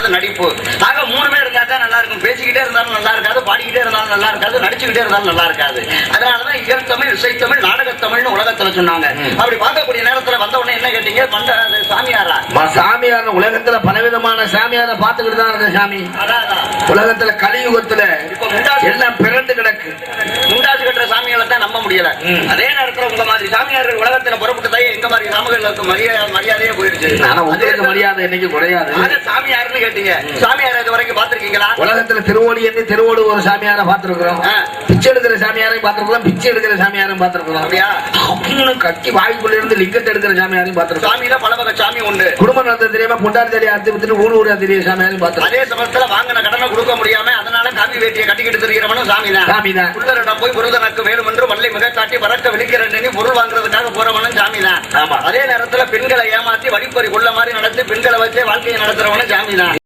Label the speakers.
Speaker 1: அடுத்தது நடிப்பு. ஆக 3 இருந்தா தான் நல்லா இருக்கும். பேசிக்கிட்டே இருந்தாலும் நல்லா இருக்காது, பாடிக்கிட்டே இருந்தாலும் நல்லா இருக்காது, நடிச்சுக்கிட்டே இருந்தாலும் நல்லா இருக்காது. அதனாலதான் இயற்தமிழ், இசைத்தமிழ், நாடகத்தமிழ்னு உலகத்துல சொன்னாங்க. அப்படி பார்க்கக்கூடிய நேரத்துல வந்த உடனே என்ன கேட்டீங்க? சாமியாரா?
Speaker 2: சாமியார் உலகத்துல பலவிதமான சாமியார பாத்துக்கிட்டு தான் இருக்க சாமி. உலகத்துல கலியுகத்துல எல்லாம் பிறந்து கிடக்கு.
Speaker 1: முண்டாசு கட்டுற சாமிகளை தான் நம்ப முடியல. அதே நேரத்துல உங்க மாதிரி சாமியார்கள் உலகத்துல புறப்பட்டதே எங்க மாதிரி சாமிகளுக்கு மரியாதையே போயிருச்சு.
Speaker 2: மரியாதை என்னைக்கு குறையாது.
Speaker 1: சாமியார்னு கேட்டீங்க, சாமியார் இது வரைக்கும் பாத்திருக்கீங்களா?
Speaker 2: உலகத்துல திருவோடு ஒரு சாமியார பாத்துருக்கிறோம், பிச்சை எடுக்கிற சாமியாரையும் பாத்துருக்கிறோம், பிச்சை எடுக்கிற சாமியாரையும் பாத்துருக்கிறோம். அப்படியா? கட்டி வாய்க்குள்ள இருந்து லிங்கத்தை எடுக்கிற சாமியாரையும் பாத்துருக்கோம்.
Speaker 1: சாமியில பல வகை சாமி உண்டு.
Speaker 2: குடும்ப நடத்த தெரியாம பொண்டாடி தெரிய அறுத்து விட்டு ஊரு தெரிய சாமியாரையும் பாத்துருக்கோம்.
Speaker 1: அதே சமயத்துல வாங்கின கடனை கொடுக்க முடியாம அதனால காப்பி வேட்டியை கட்டிக்கிட்டு தெரிகிறவனும் சாமிதான்.
Speaker 2: சாமிதான்.
Speaker 1: உள்ளரிடம் போய் புருதனுக்கு வேணும் என்று மல்லை மிக காட்டி பறக்க விழிக்கிறேன்னு பொருள் வாங்குறதுக்காக போறவனும் சாமிதான். அதே நேரத்துல பெண்களை ஏமாத்தி வழிப்பறி கொள்ள மாதிரி நடத்தி பெண்களை வச்சே வாழ்க்கையை நடத்துறவனும் சாமிதான்.